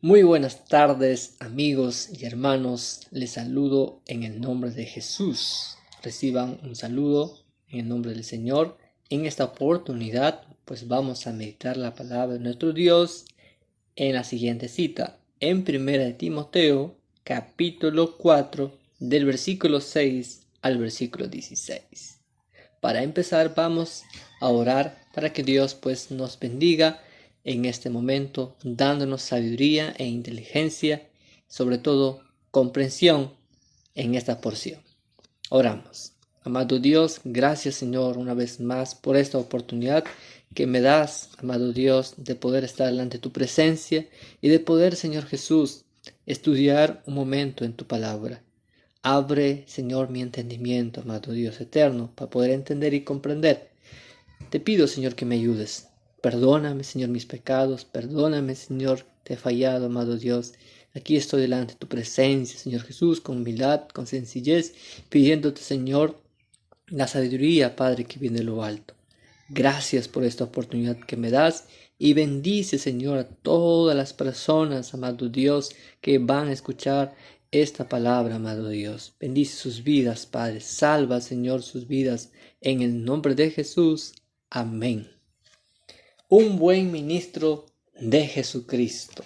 Muy buenas tardes, amigos y hermanos. Les saludo en el nombre de Jesús. Reciban un saludo en el nombre del Señor. En esta oportunidad, pues vamos a meditar la palabra de nuestro Dios en la siguiente cita. En 1 Timoteo, capítulo 4, del versículo 6 al versículo 16. Para empezar, vamos a orar para que Dios pues nos bendiga en este momento, dándonos sabiduría e inteligencia, sobre todo comprensión en esta porción. Oramos. Amado Dios, gracias Señor una vez más por esta oportunidad que me das, amado Dios, de poder estar delante de tu presencia y de poder, Señor Jesús, estudiar un momento en tu palabra. Abre, Señor, mi entendimiento, amado Dios eterno, para poder entender y comprender. Te pido, Señor, que me ayudes. Perdóname, Señor, mis pecados. Perdóname, Señor, te he fallado, amado Dios. Aquí estoy delante de tu presencia, Señor Jesús, con humildad, con sencillez, pidiéndote, Señor, la sabiduría, Padre, que viene de lo alto. Gracias por esta oportunidad que me das y bendice, Señor, a todas las personas, amado Dios, que van a escuchar esta palabra, amado Dios. Bendice sus vidas, Padre. Salva, Señor, sus vidas. En el nombre de Jesús. Amén. Un buen ministro de Jesucristo.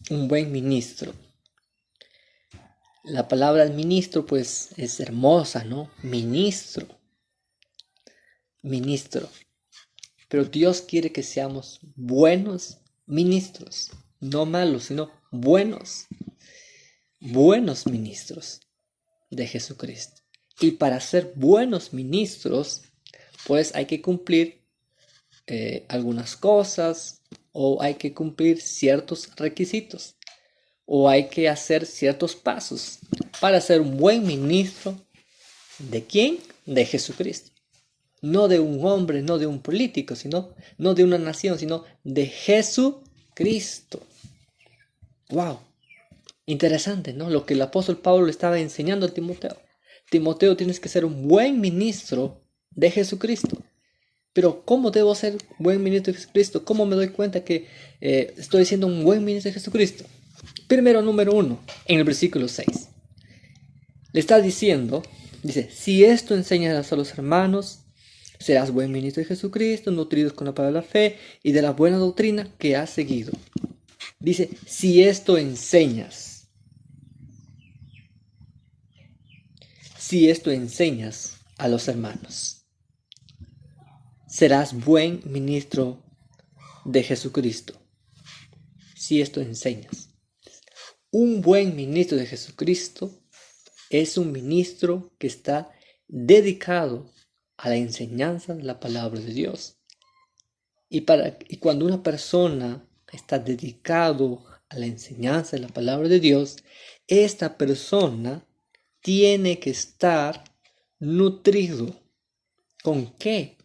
Un buen ministro. La palabra ministro, pues, es hermosa, ¿no? Ministro. Ministro. Pero Dios quiere que seamos buenos ministros. No malos, sino buenos. Buenos ministros de Jesucristo. Y para ser buenos ministros, pues hay que cumplir algunas cosas, o hay que cumplir ciertos requisitos, o hay que hacer ciertos pasos para ser un buen ministro. ¿De quién? De Jesucristo. No de un hombre, no de un político, no de una nación, sino de Jesucristo. ¡Wow! Interesante, ¿no? Lo que el apóstol Pablo le estaba enseñando a Timoteo. Timoteo, tienes que ser un buen ministro de Jesucristo. Pero ¿cómo debo ser buen ministro de Jesucristo? ¿Cómo me doy cuenta que estoy siendo un buen ministro de Jesucristo? Primero, número 1, en el versículo 6. Le está diciendo, dice, si esto enseñas a los hermanos, serás buen ministro de Jesucristo, nutridos con la palabra de la fe y de la buena doctrina que has seguido. Dice, si esto enseñas. Si esto enseñas a los hermanos, serás buen ministro de Jesucristo. Si esto enseñas. Un buen ministro de Jesucristo es un ministro que está dedicado a la enseñanza de la palabra de Dios. Y cuando una persona está dedicado a la enseñanza de la palabra de Dios, esta persona tiene que estar nutrido. ¿Con qué?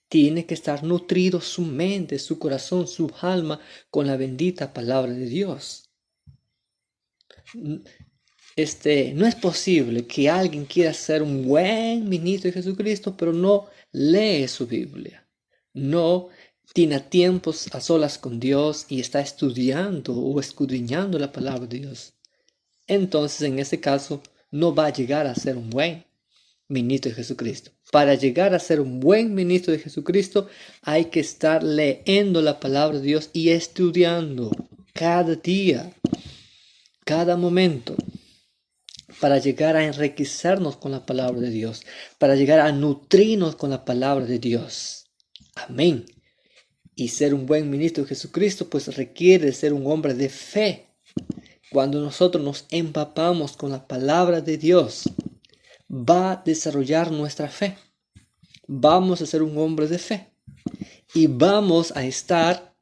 Tiene que estar nutrido su mente, su corazón, su alma con la bendita palabra de Dios. No es posible que alguien quiera ser un buen ministro de Jesucristo, pero no lee su Biblia. No tiene tiempos a solas con Dios y está estudiando o escudriñando la palabra de Dios. Entonces, en ese caso, no va a llegar a ser un buen ministro de Jesucristo. Para llegar a ser un buen ministro de Jesucristo, hay que estar leyendo la palabra de Dios y estudiando cada día, cada momento, para llegar a enriquecernos con la palabra de Dios, para llegar a nutrirnos con la palabra de Dios. Amén. Y ser un buen ministro de Jesucristo, pues requiere ser un hombre de fe. Cuando nosotros nos empapamos con la palabra de Dios, va a desarrollar nuestra fe. Vamos a ser un hombre de fe. Y vamos a estar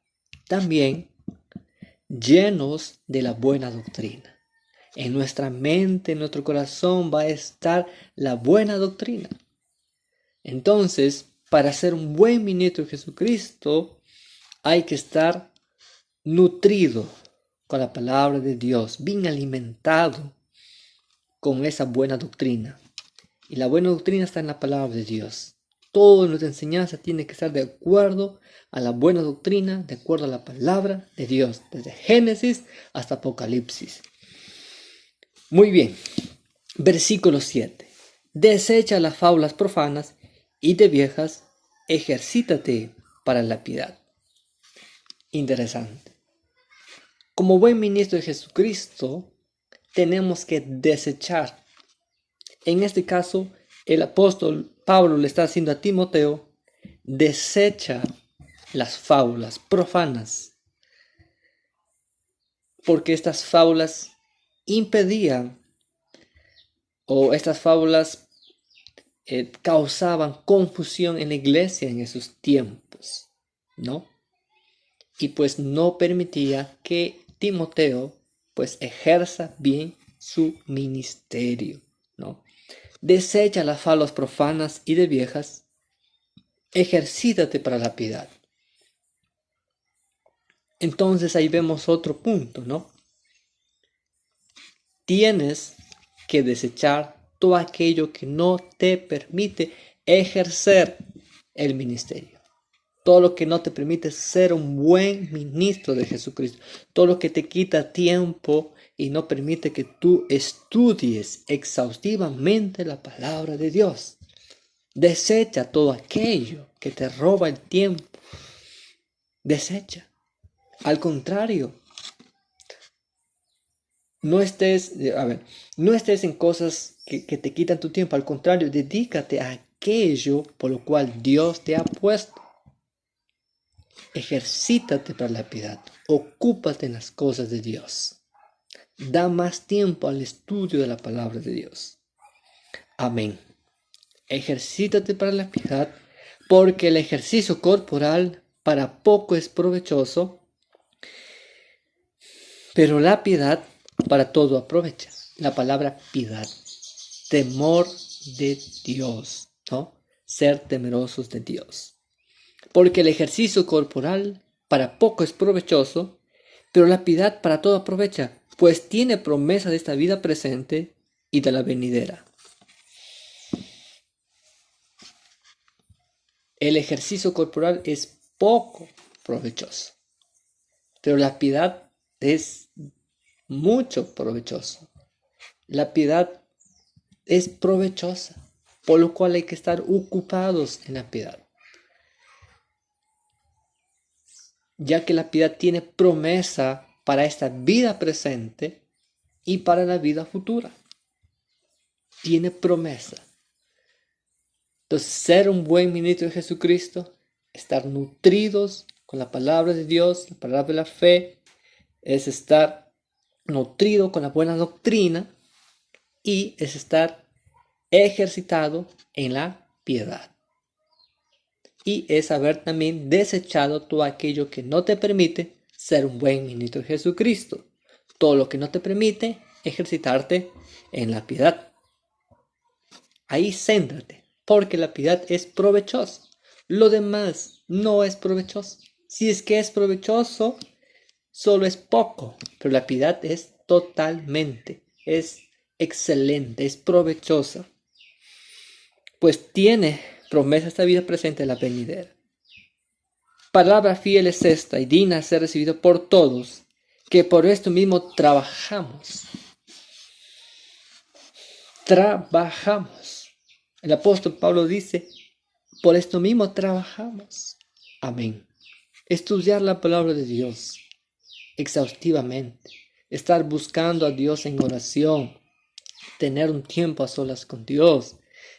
también llenos de la buena doctrina. En nuestra mente, en nuestro corazón va a estar la buena doctrina. Entonces, para ser un buen ministro de Jesucristo, hay que estar nutrido con la palabra de Dios, bien alimentado con esa buena doctrina. Y la buena doctrina está en la palabra de Dios. Toda nuestra enseñanza tiene que estar de acuerdo a la buena doctrina, de acuerdo a la palabra de Dios, desde Génesis hasta Apocalipsis. Muy bien, versículo 7. Desecha las fábulas profanas y de viejas, ejercítate para la piedad. Interesante. Como buen ministro de Jesucristo, tenemos que desechar. En este caso, el apóstol Pablo le está haciendo a Timoteo, desecha las fábulas profanas, porque estas fábulas impedían, o estas fábulas causaban confusión en la iglesia en esos tiempos, ¿no? Y pues no permitía que Timoteo pues ejerza bien su ministerio, ¿no? Desecha las fábulas profanas y de viejas, ejercítate para la piedad. Entonces ahí vemos otro punto, ¿no? Tienes que desechar todo aquello que no te permite ejercer el ministerio. Todo lo que no te permite ser un buen ministro de Jesucristo. Todo lo que te quita tiempo y no permite que tú estudies exhaustivamente la palabra de Dios. Desecha todo aquello que te roba el tiempo. Desecha. Al contrario, no estés en cosas que te quitan tu tiempo. Al contrario, dedícate a aquello por lo cual Dios te ha puesto. Ejercítate para la piedad. Ocúpate en las cosas de Dios. Da más tiempo al estudio de la palabra de Dios. Amén. Ejercítate para la piedad, porque el ejercicio corporal para poco es provechoso, pero la piedad para todo aprovecha. La palabra piedad, temor de Dios, ¿no? Ser temerosos de Dios. Porque el ejercicio corporal para poco es provechoso, pero la piedad para todo aprovecha, pues tiene promesa de esta vida presente y de la venidera. El ejercicio corporal es poco provechoso, pero la piedad es mucho provechoso. La piedad es provechosa, por lo cual hay que estar ocupados en la piedad, ya que la piedad tiene promesa para esta vida presente y para la vida futura. Tiene promesa. Entonces, ser un buen ministro de Jesucristo, estar nutridos con la palabra de Dios, la palabra de la fe, es estar nutrido con la buena doctrina y es estar ejercitado en la piedad. Y es haber también desechado todo aquello que no te permite ser un buen ministro de Jesucristo. Todo lo que no te permite ejercitarte en la piedad. Ahí céntrate, porque la piedad es provechosa. Lo demás no es provechoso. Si es que es provechoso, solo es poco, pero la piedad es totalmente, es excelente, es provechosa, pues tiene promesa esta vida presente en la venidera. Palabra fiel es esta y digna de ser recibida por todos, que por esto mismo trabajamos. El apóstol Pablo dice, por esto mismo trabajamos. Amén. Estudiar la palabra de Dios exhaustivamente, estar buscando a Dios en oración, tener un tiempo a solas con Dios,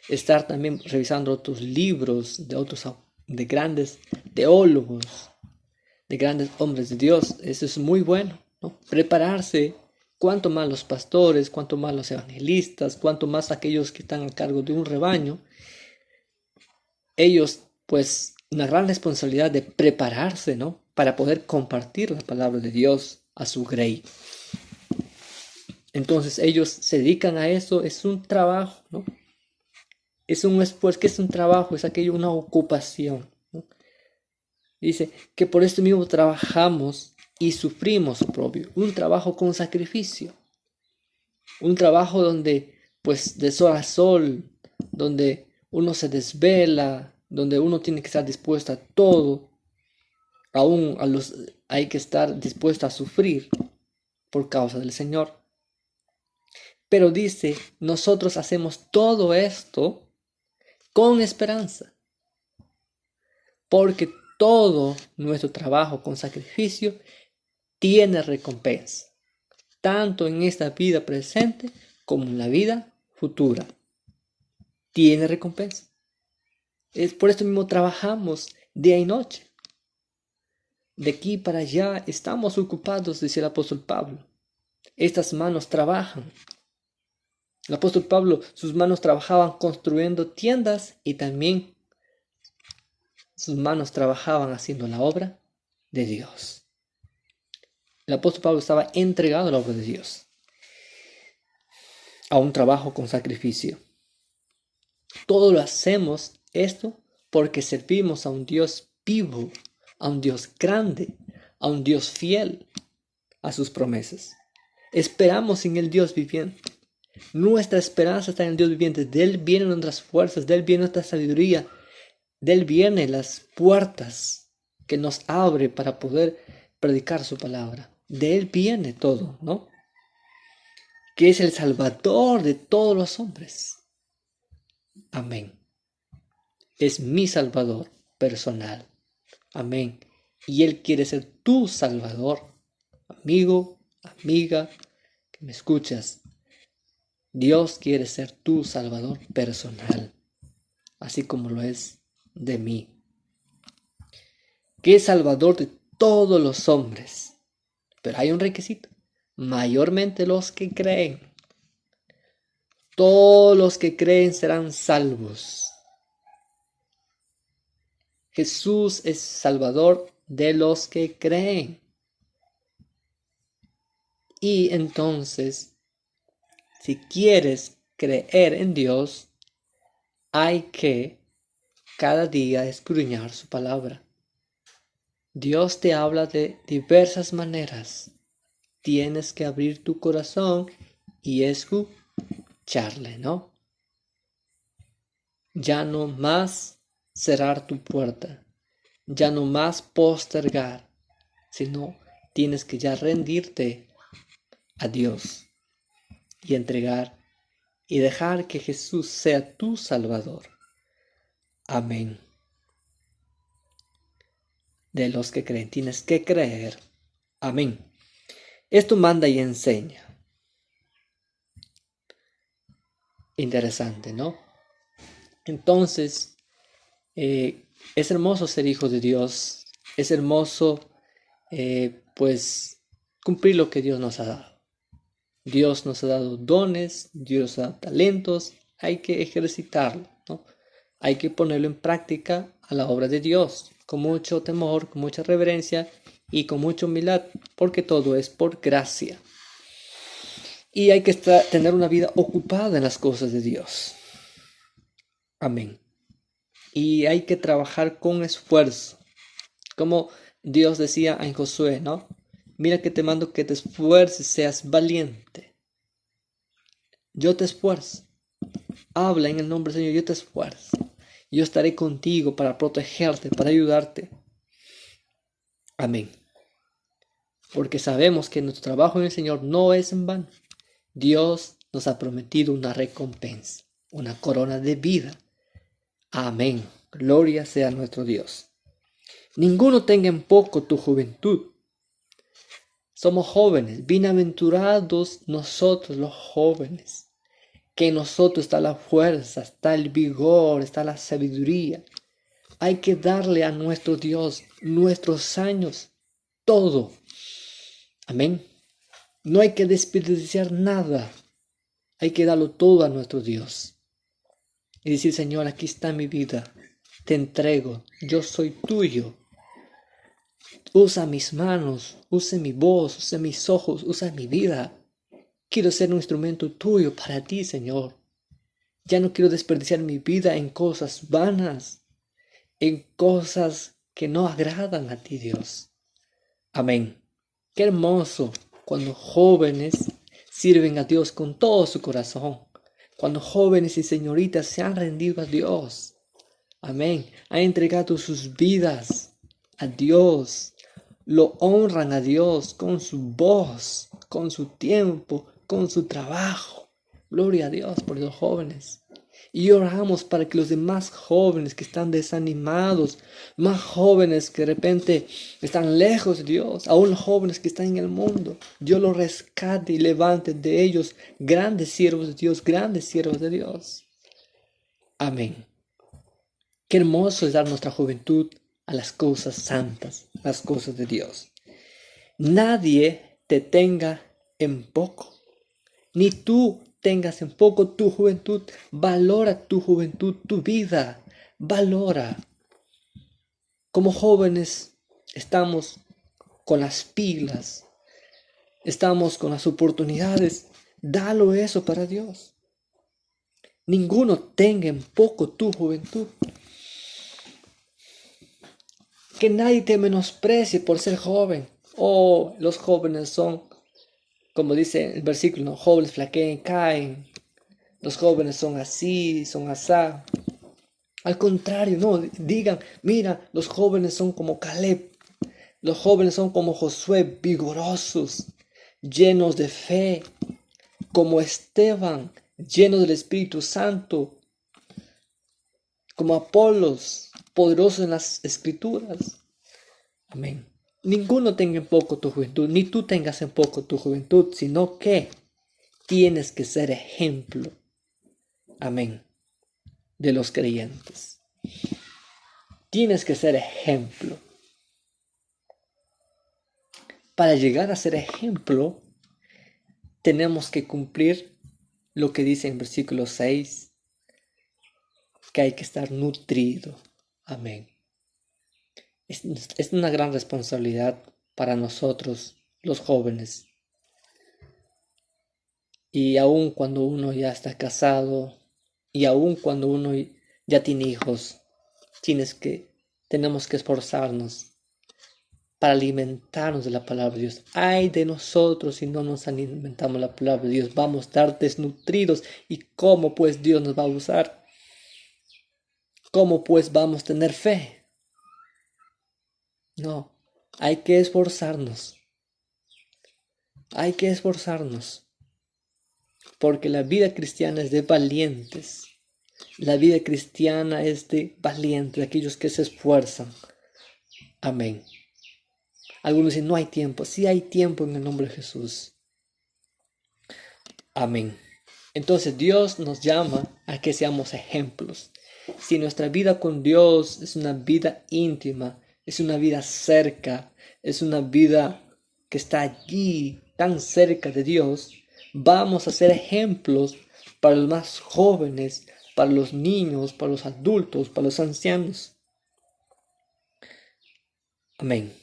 estar también revisando otros libros de grandes teólogos, de grandes hombres de Dios. Eso es muy bueno, ¿no? Prepararse, cuanto más los pastores, cuanto más los evangelistas, cuanto más aquellos que están a cargo de un rebaño, ellos pues una gran responsabilidad de prepararse, ¿no? Para poder compartir la palabra de Dios a su grey. Entonces ellos se dedican a eso, es un trabajo, ¿no? Es un esfuerzo, que es un trabajo, es aquello, una ocupación, ¿no? Dice que por esto mismo trabajamos y sufrimos oprobio, un trabajo con sacrificio, un trabajo donde pues de sol a sol, donde uno se desvela, donde uno tiene que estar dispuesto a todo, aún hay que estar dispuesto a sufrir por causa del Señor. Pero dice, nosotros hacemos todo esto con esperanza, porque todo nuestro trabajo con sacrificio tiene recompensa, tanto en esta vida presente como en la vida futura. Tiene recompensa. Es por esto mismo trabajamos día y noche. De aquí para allá estamos ocupados, dice el apóstol Pablo. Estas manos trabajan. El apóstol Pablo, sus manos trabajaban construyendo tiendas y también sus manos trabajaban haciendo la obra de Dios. El apóstol Pablo estaba entregado a la obra de Dios, a un trabajo con sacrificio. Todo lo hacemos esto porque servimos a un Dios vivo, a un Dios grande, a un Dios fiel a sus promesas. Esperamos en el Dios viviente. Nuestra esperanza está en el Dios viviente. De Él vienen nuestras fuerzas, de Él viene nuestra sabiduría, de Él vienen las puertas que nos abre para poder predicar su palabra. De Él viene todo, ¿no? Que es el Salvador de todos los hombres. Amén. Es mi Salvador personal. Amén. Y Él quiere ser tu Salvador. Amigo, amiga, que me escuchas. Dios quiere ser tu Salvador personal, así como lo es de mí. Que es Salvador de todos los hombres. Pero hay un requisito. Mayormente los que creen. Todos los que creen serán salvos. Jesús es Salvador de los que creen. Y entonces, si quieres creer en Dios, hay que cada día escudriñar su palabra. Dios te habla de diversas maneras. Tienes que abrir tu corazón y escucharle, ¿no? Ya no más cerrar tu puerta, ya no más postergar, sino tienes que ya rendirte a Dios y entregar y dejar que Jesús sea tu Salvador. Amén. De los que creen, tienes que creer. Amén. Esto manda y enseña. Interesante, ¿no? Entonces, es hermoso ser hijo de Dios. Es hermoso, pues, cumplir lo que Dios nos ha dado. Dios nos ha dado dones, Dios nos ha dado talentos. Hay que ejercitarlo, ¿no? Hay que ponerlo en práctica a la obra de Dios, con mucho temor, con mucha reverencia y con mucha humildad, porque todo es por gracia. Y hay que tener una vida ocupada en las cosas de Dios. Amén. Y hay que trabajar con esfuerzo. Como Dios decía en Josué, ¿no? Mira que te mando que te esfuerces, seas valiente. Yo te esfuerzo. Habla en el nombre del Señor, yo te esfuerzo. Yo estaré contigo para protegerte, para ayudarte. Amén. Porque sabemos que nuestro trabajo en el Señor no es en vano. Dios nos ha prometido una recompensa, una corona de vida. Amén. Gloria sea nuestro Dios. Ninguno tenga en poco tu juventud. Somos jóvenes, bienaventurados nosotros los jóvenes, que en nosotros está la fuerza, está el vigor, está la sabiduría. Hay que darle a nuestro Dios nuestros años, todo. Amén. No hay que desperdiciar nada. Hay que darlo todo a nuestro Dios. Y decir, Señor, aquí está mi vida. Te entrego. Yo soy tuyo. Usa mis manos. Usa mi voz. Usa mis ojos. Usa mi vida. Quiero ser un instrumento tuyo para ti, Señor. Ya no quiero desperdiciar mi vida en cosas vanas. En cosas que no agradan a ti, Dios. Amén. Qué hermoso cuando jóvenes sirven a Dios con todo su corazón. Cuando jóvenes y señoritas se han rendido a Dios. Amén. Han entregado sus vidas a Dios. Lo honran a Dios con su voz, con su tiempo, con su trabajo. Gloria a Dios por los jóvenes. Y oramos para que los demás jóvenes que están desanimados, más jóvenes que de repente están lejos de Dios, aún los jóvenes que están en el mundo, Dios los rescate y levante de ellos grandes siervos de Dios, grandes siervos de Dios. Amén. Qué hermoso es dar nuestra juventud a las cosas santas, a las cosas de Dios. Nadie te tenga en poco, ni tú tengas en poco tu juventud. Valora tu juventud, tu vida, valora. Como jóvenes estamos con las pilas, estamos con las oportunidades. Dalo eso para Dios. Ninguno tenga en poco tu juventud. Que nadie te menosprecie por ser joven. Oh, los jóvenes son, como dice el versículo, ¿no? Jóvenes flaquean, caen. Los jóvenes son así, son asá. Al contrario, no, digan, mira, los jóvenes son como Caleb. Los jóvenes son como Josué, vigorosos, llenos de fe. Como Esteban, llenos del Espíritu Santo. Como Apolos, poderoso en las Escrituras. Amén. Ninguno tenga en poco tu juventud, ni tú tengas en poco tu juventud, sino que tienes que ser ejemplo. Amén. De los creyentes. Tienes que ser ejemplo. Para llegar a ser ejemplo, tenemos que cumplir lo que dice en versículo 6, que hay que estar nutrido. Amén. Es una gran responsabilidad para nosotros, los jóvenes. Y aun cuando uno ya está casado, y aun cuando uno ya tiene hijos, tenemos que esforzarnos para alimentarnos de la palabra de Dios. Ay de nosotros si no nos alimentamos de la palabra de Dios. Vamos a estar desnutridos. ¿Y cómo pues Dios nos va a usar? ¿Cómo pues vamos a tener fe? No, hay que esforzarnos. Hay que esforzarnos. Porque la vida cristiana es de valientes. La vida cristiana es de valientes, de aquellos que se esfuerzan. Amén. Algunos dicen, no hay tiempo. Sí hay tiempo en el nombre de Jesús. Amén. Entonces Dios nos llama a que seamos ejemplos. Si nuestra vida con Dios es una vida íntima, es una vida cerca, es una vida que está allí, tan cerca de Dios, vamos a ser ejemplos para los más jóvenes, para los niños, para los adultos, para los ancianos. Amén.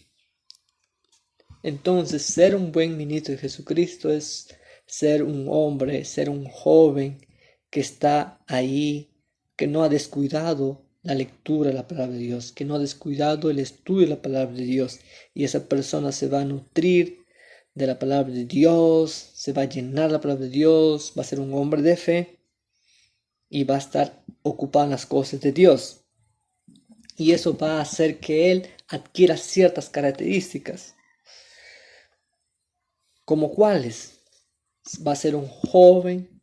Entonces, ser un buen ministro de Jesucristo es ser un hombre, ser un joven que está ahí, que no ha descuidado la lectura de la palabra de Dios, que no ha descuidado el estudio de la palabra de Dios. Y esa persona se va a nutrir de la palabra de Dios, se va a llenar la palabra de Dios, va a ser un hombre de fe y va a estar ocupado en las cosas de Dios. Y eso va a hacer que él adquiera ciertas características. ¿Como cuáles? Va a ser un joven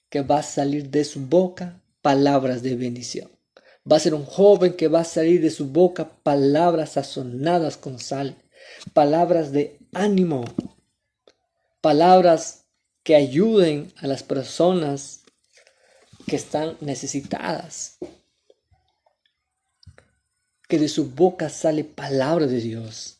que va a salir de su boca palabras de bendición. Va a ser un joven que va a salir de su boca palabras sazonadas con sal, palabras de ánimo, palabras que ayuden a las personas que están necesitadas. Que de su boca sale palabra de Dios.